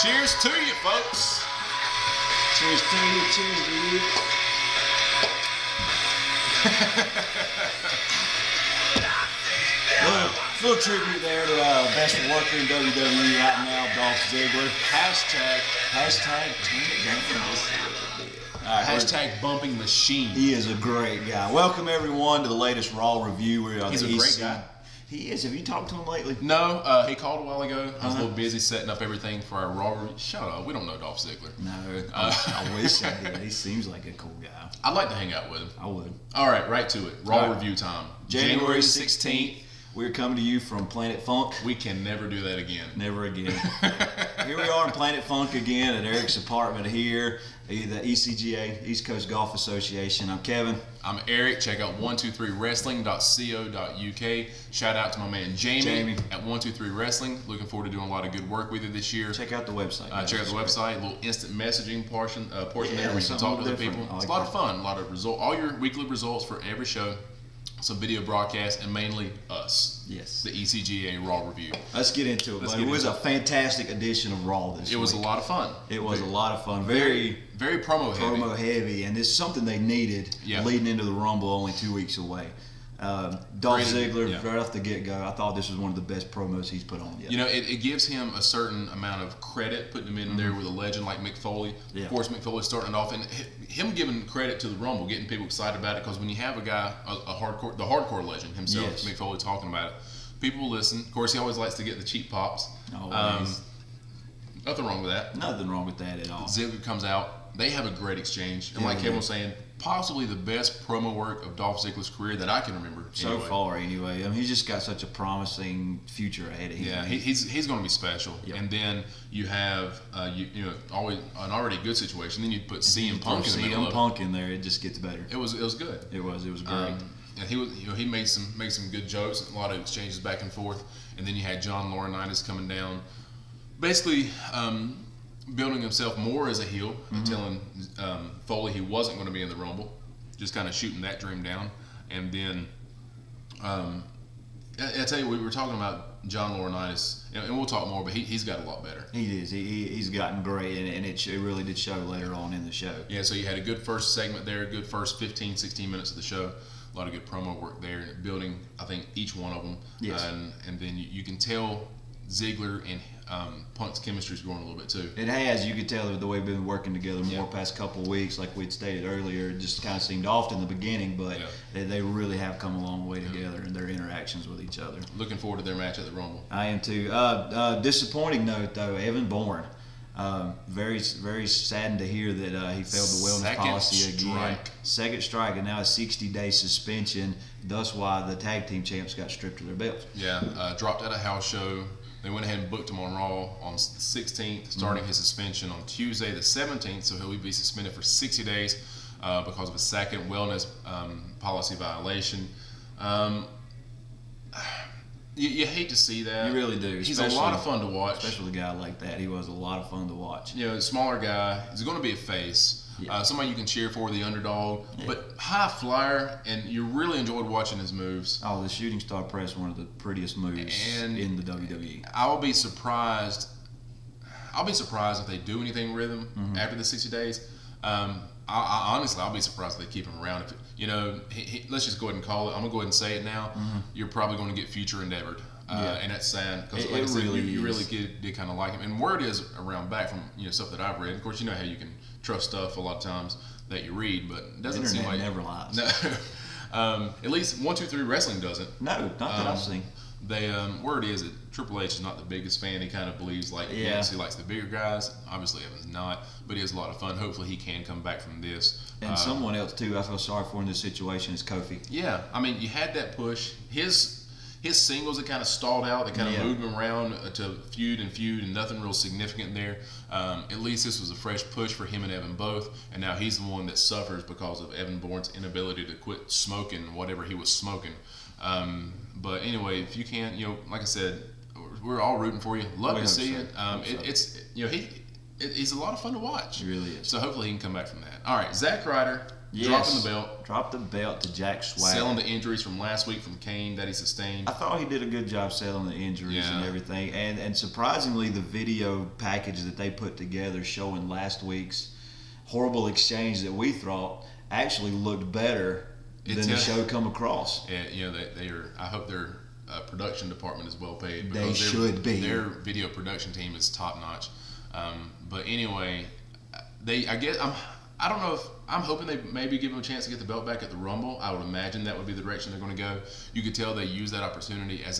Cheers to you, folks. Cheers to you, cheers to you. Little tribute there to best worker in WWE right now, Dolph Ziggler. Hashtag turn it down just a little bit. All right, Hashtag bumping machine. He is a great guy. Welcome everyone to the latest Raw review. He's a great guy. He is. Have you talked to him lately? No, he called a while ago. I was a little busy setting up everything for our Raw review. Shut up, we don't know Dolph Ziggler. No, I wish I did. He seems like a cool guy. I'd like to hang out with him. I would. All right to it. Raw review time. January 16th. We're coming to you from Planet Funk. We can never do that again. Never again. Here we are in Planet Funk again at Eric's apartment here, the ecga, East Coast Golf Association. I'm Kevin. I'm Eric. Check out 123wrestling.co.uk. Shout out to my man Jamie at 123 Wrestling. Looking forward to doing a lot of good work with you this year. Check out the website. Check out the website. A little instant messaging portion there where you can talk to other people. It's a lot of fun. A lot of results. All your weekly results for every show. Some video broadcasts, and mainly us. Yes. The ecga Raw review. Let's get into it. It was a fantastic edition of Raw this week. It was a lot of fun. It was a lot of fun. Very promo heavy, and it's something they needed leading into the Rumble only 2 weeks away. Dolph Ziggler, right off the get-go, I thought this was one of the best promos he's put on yet. You know, it gives him a certain amount of credit, putting him in there with a legend like Mick Foley. Yeah. Of course, Mick Foley starting off, and him giving credit to the Rumble, getting people excited about it, because when you have a guy, the hardcore legend himself, Mick Foley, talking about it, people will listen. Of course, he always likes to get the cheap pops. Always. Nothing wrong with that. Nothing wrong with that at all. Ziggler comes out. They have a great exchange. And like Kevin was saying, possibly the best promo work of Dolph Ziggler's career that I can remember. So far, anyway. I mean, he's just got such a promising future ahead of him. Yeah, he's going to be special. Yep. And then you have always an already good situation. Then you put CM Punk in the middle of it. CM Punk in there, it just gets better. It was good. It was great. And he made some good jokes, a lot of exchanges back and forth. And then you had John Laurinaitis coming down, basically building himself more as a heel and telling Foley he wasn't going to be in the Rumble, just kind of shooting that dream down. And then I tell you, we were talking about John Laurinaitis, and we'll talk more, but he's got a lot better. He is. He's gotten great, and it really did show later on in the show. Yeah, so you had a good first segment there, a good first 15, 16 minutes of the show. A lot of good promo work there, building, I think, each one of them. Yes. And then you can tell Ziggler and Punk's chemistry is growing a little bit too. It has. You could tell the way we've been working together more past couple of weeks, like we'd stated earlier. It just kind of seemed off in the beginning, but they really have come a long way together in their interactions with each other. Looking forward to their match at the Rumble. I am too. Disappointing note though, Evan Bourne. Very saddened to hear that he failed the wellness policy again. Second strike, and now a 60-day suspension. Thus, why the tag team champs got stripped of their belts. Yeah, dropped at a house show. They went ahead and booked him on Raw on the 16th, starting his suspension on Tuesday the 17th. So he'll be suspended for 60 days because of a second wellness policy violation. You hate to see that. You really do. He's a lot of fun to watch. Especially with a guy like that. He was a lot of fun to watch. You know, a smaller guy. He's going to be a face. Somebody you can cheer for, the underdog. But high flyer, and you really enjoyed watching his moves. Oh, the shooting star press, one of the prettiest moves in the WWE. I'll be surprised if they do anything with him after the 60 days. Honestly, I'll be surprised if they keep him around. Let's just go ahead and call it. I'm going to go ahead and say it now. You're probably going to get future endeavored. And that's sad because, like I said, you really did kind of like him. And word is around back from stuff that I've read. Of course, you know how you can trust stuff a lot of times that you read, but it doesn't seem like never lies. No, at least 123 Wrestling doesn't. No, not that I've seen. They word is that Triple H is not the biggest fan. He kind of believes he likes the bigger guys. Obviously, Evan's not, but he has a lot of fun. Hopefully, he can come back from this. And someone else too, I feel sorry for in this situation, is Kofi. Yeah, I mean, you had that push. His singles that kind of stalled out, they kind of moved him around to feud, and nothing real significant there. At least this was a fresh push for him and Evan both, and now he's the one that suffers because of Evan Bourne's inability to quit smoking whatever he was smoking. But anyway, if you can, like I said, we're all rooting for you. Love to see it. He's a lot of fun to watch. He really is. So hopefully he can come back from that. All right, Zack Ryder dropping the belt. Dropped the belt to Jack Swagger. Selling the injuries from last week from Kane that he sustained. I thought he did a good job selling the injuries and everything. And surprisingly, the video package that they put together showing last week's horrible exchange that we thought actually looked better than the show come across. Yeah, they are. I hope their production department is well paid. They should be. Their video production team is top notch. But anyway, I don't know if I'm hoping they maybe give him a chance to get the belt back at the Rumble. I would imagine that would be the direction they're going to go. You could tell they use that opportunity as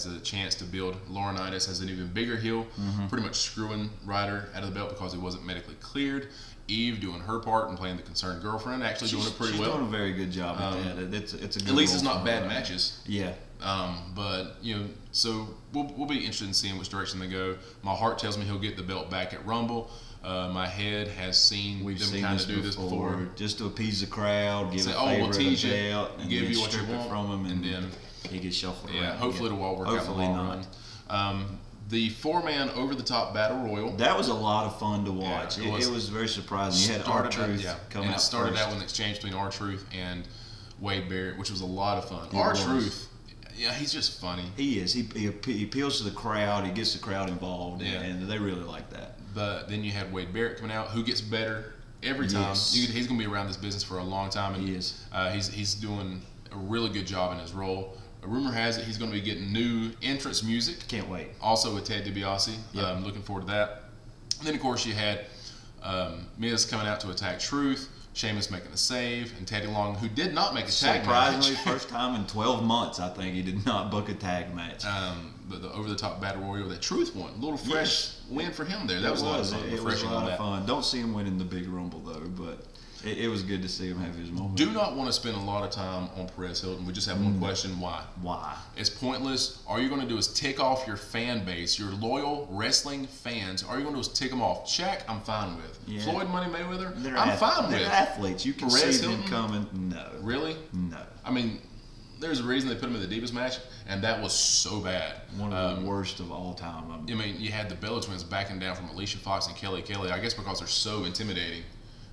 a chance to build Laurinaitis as an even bigger heel, pretty much screwing Ryder out of the belt because he wasn't medically cleared. Eve doing her part and playing the concerned girlfriend, actually doing it pretty well. She's doing a very good job at that. It's a good at least it's role not for bad her. matches. Yeah. But so we'll be interested in seeing which direction they go. My heart tells me he'll get the belt back at Rumble. My head has seen them kind of do this before, just to appease the crowd, give a we'll tease a belt, and give then you what you strip it want from him, and then he gets shuffled around. Yeah, hopefully it'll all work out in the long run. The 4-man over-the-top battle royal. That was a lot of fun to watch. Yeah, it was very surprising. You had R-Truth come out. And it started first. out with an exchange between R-Truth and Wade Barrett, which was a lot of fun. R-Truth, yeah, he's just funny. He is. He appeals to the crowd. He gets the crowd involved, and they really like that. But then you had Wade Barrett coming out, who gets better every time. Yes. He's going to be around this business for a long time. And he is. He's doing a really good job in his role. A rumor has it he's going to be getting new entrance music. Can't wait. Also with Ted DiBiase. Looking forward to that. And then, of course, you had Miz coming out to attack Truth. Sheamus making the save, and Teddy Long, who did not make a tag match. Surprisingly, first time in 12 months, I think, he did not book a tag match. But the over-the-top battle royal that Truth won, a little fresh win for him there. That was a lot of fun. It was a lot of fun. Don't see him winning the big Rumble though, but it was good to see him have his moment. Do not want to spend a lot of time on Perez Hilton. We just have one question: why? Why? It's pointless. All you're going to do is tick off your fan base, your loyal wrestling fans. All you're going to do is tick them off. Shaq, I'm fine with. Yeah. Floyd Money Mayweather, I'm fine with. They're athletes. You can Perez see them Hilton? coming. No. Really? No. I mean, there's a reason they put him in the Divas match, and that was so bad. One of the worst of all time. I mean, you had the Bella Twins backing down from Alicia Fox and Kelly Kelly. I guess because they're so intimidating.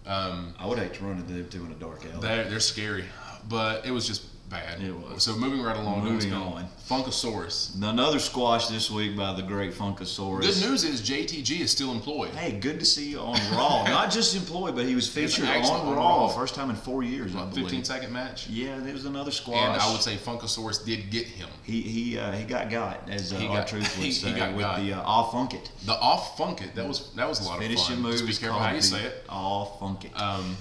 I would hate to run into them two in a dark alley. They're scary, but it was just bad. It was. So moving right along. Moving on. Funkasaurus. Another squash this week by the great Funkasaurus. Good news is JTG is still employed. Hey, good to see you on Raw. Not just employed, but he was featured on Raw. First time in 4 years, I believe. 15-second match. Yeah, there was another squash. And I would say Funkasaurus did get him. He got, as R-Truth would say, the off funk it. The off funk it. That was a lot of fun. Finishing move. Just be careful how you say it. Off funk it.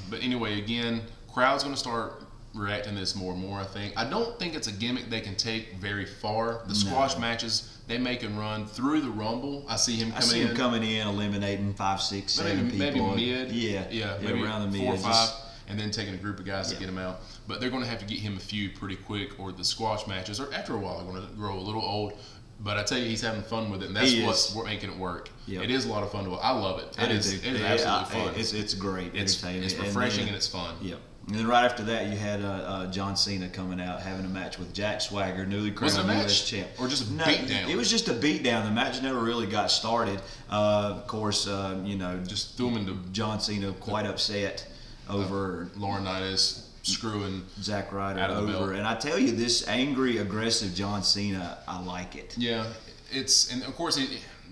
But anyway, again, crowd's going to start reacting to this more and more, I think. I don't think it's a gimmick they can take very far. The squash matches, they make and run through the Rumble. I see him coming in, eliminating 5, 6, 7 people. Maybe mid. Yeah, maybe around the mid. 4 or 5, and then taking a group of guys to get him out. But they're going to have to get him a few pretty quick, or the squash matches, or after a while, they're going to grow a little old. But I tell you, he's having fun with it, and that's what's making it work. Yep. It is a lot of fun to watch. I love it. It is absolutely fun. It's great. It's refreshing and it's fun. Yep. And then right after that, you had John Cena coming out, having a match with Jack Swagger, newly crowned U.S. champ. Or just a beatdown? It was just a beatdown. The match never really got started. Of course, just threw him into John Cena quite upset over Laurinaitis screwing Zack Ryder out of the over. belt. And I tell you, this angry, aggressive John Cena, I like it. Yeah, and of course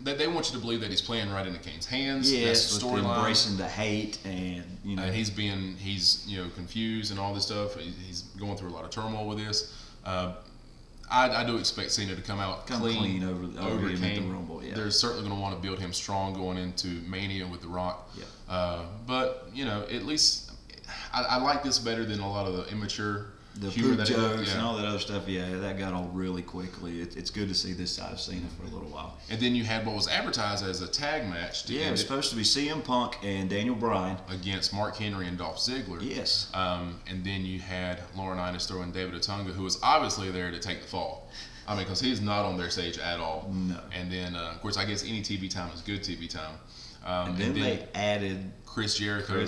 they want you to believe that he's playing right into Kane's hands. Yes, that's the storyline. Embracing the hate and and he's confused and all this stuff. He's going through a lot of turmoil with this. I do expect Cena to come out clean over him Kane. at the Rumble. Yeah. They're certainly going to want to build him strong going into Mania with The Rock. Yeah. But at least I like this better than a lot of the immature. The poop jokes and all that other stuff, that got old really quickly. It's good to see this side of Cena for a little while. And then you had what was advertised as a tag match. It was supposed to be CM Punk and Daniel Bryan against Mark Henry and Dolph Ziggler. Yes. And then you had Laurinaitis throwing David Otunga, who was obviously there to take the fall. I mean, because he's not on their stage at all. No. And then, of course, I guess any TV time is good TV time. And then they added Chris Jericho.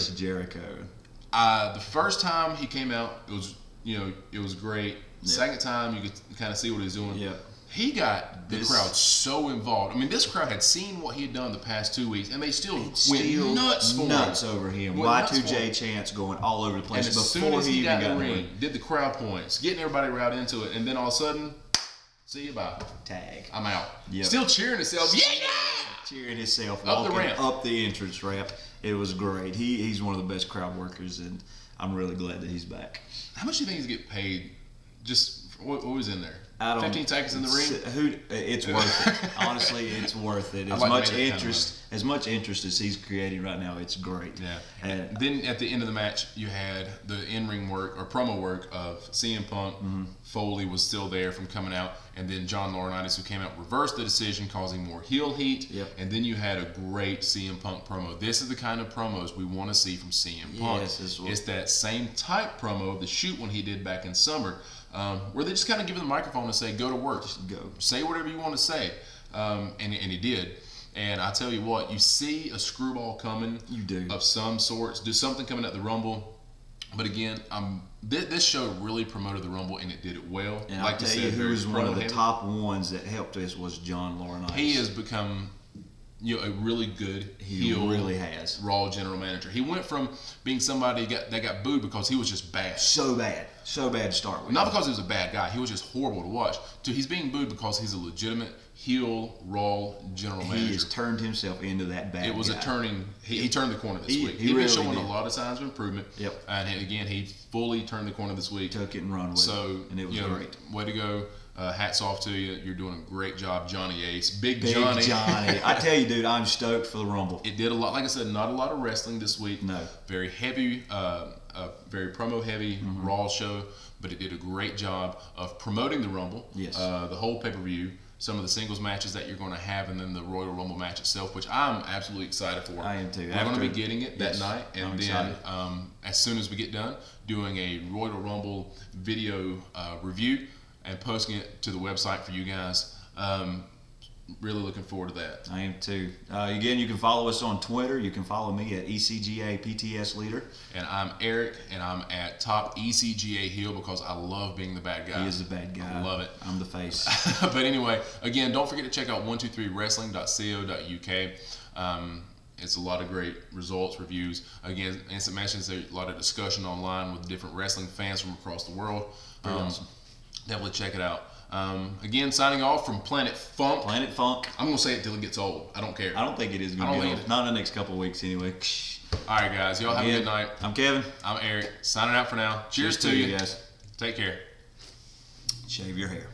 The first time he came out, it was great. The second time, you could kind of see what he was doing. Yeah. He got the crowd so involved. I mean, this crowd had seen what he had done the past 2 weeks, and they still went nuts for nuts him. over him. Y2J chants going all over the place. And as soon as he got in the ring, did the crowd points, getting everybody riled into it, and then all of a sudden, see you, bye. Tag. I'm out. Yep. Still cheering himself. Yeah! Cheering himself. Up the ramp. Up the entrance ramp. It was great. He's one of the best crowd workers, and I'm really glad that he's back. How much do you think he's getting paid just for what was in there? I don't, 15 seconds in the ring? It's worth it. Honestly, it's worth it. As much interest as he's creating right now, it's great. Yeah. And then at the end of the match, you had the in-ring work or promo work of CM Punk. Foley was still there from coming out, and then John Laurinaitis, who came out, reversed the decision, causing more heel heat. Yep. And then you had a great CM Punk promo. This is the kind of promos we want to see from CM Punk. Yes, it's that same type promo, the shoot one he did back in summer. Where they just kind of give him the microphone and say, go to work. Just go. Say whatever you want to say. And he did. And I tell you what, you see a screwball coming. You do. Of some sorts. Do something coming at the Rumble. But again, this show really promoted the Rumble, and it did it well. And I'll tell you who was one of the top ones that helped us was John Laurinaitis. He has become a really good heel, really has. Raw general manager. He went from being somebody that got booed because he was just bad. So bad to start with. Not because he was a bad guy. He was just horrible to watch. To he's being booed because he's a legitimate heel, Raw general manager. He has turned himself into that bad guy. It was a turning. He turned the corner this week. He's really been showing did. a lot of signs of improvement. Yep. And again, he fully turned the corner this week. Took it and run with it. And it was great. Way to go. Hats off to you. You're doing a great job, Johnny Ace. Big Johnny. I tell you, dude, I'm stoked for the Rumble. It did a lot. Like I said, not a lot of wrestling this week. No. Very heavy, very promo heavy Raw show, but it did a great job of promoting the Rumble. Yes. The whole pay-per-view, some of the singles matches that you're going to have, and then the Royal Rumble match itself, which I'm absolutely excited for. I am too. We're going to be getting it that night, and then excited. As soon as we get done, doing a Royal Rumble video review and posting it to the website for you guys. Really looking forward to that. I am too. Again, you can follow us on Twitter. You can follow me at ecga PTS Leader. And I'm Eric, and I'm at top ecga heel because I love being the bad guy. He is the bad guy. I love it. I'm the face. But anyway, again, don't forget to check out 123wrestling.co.uk. It's a lot of great results, reviews. Again, Instant Matches, there's a lot of discussion online with different wrestling fans from across the world. Awesome. Definitely check it out. Again, signing off from Planet Funk. Planet Funk. I'm going to say it till it gets old. I don't care. I don't think it is going to get old. Not in the next couple of weeks anyway. All right, guys. Y'all have a good night. I'm Kevin. I'm Eric. Signing out for now. Cheers to you guys. Take care. Shave your hair.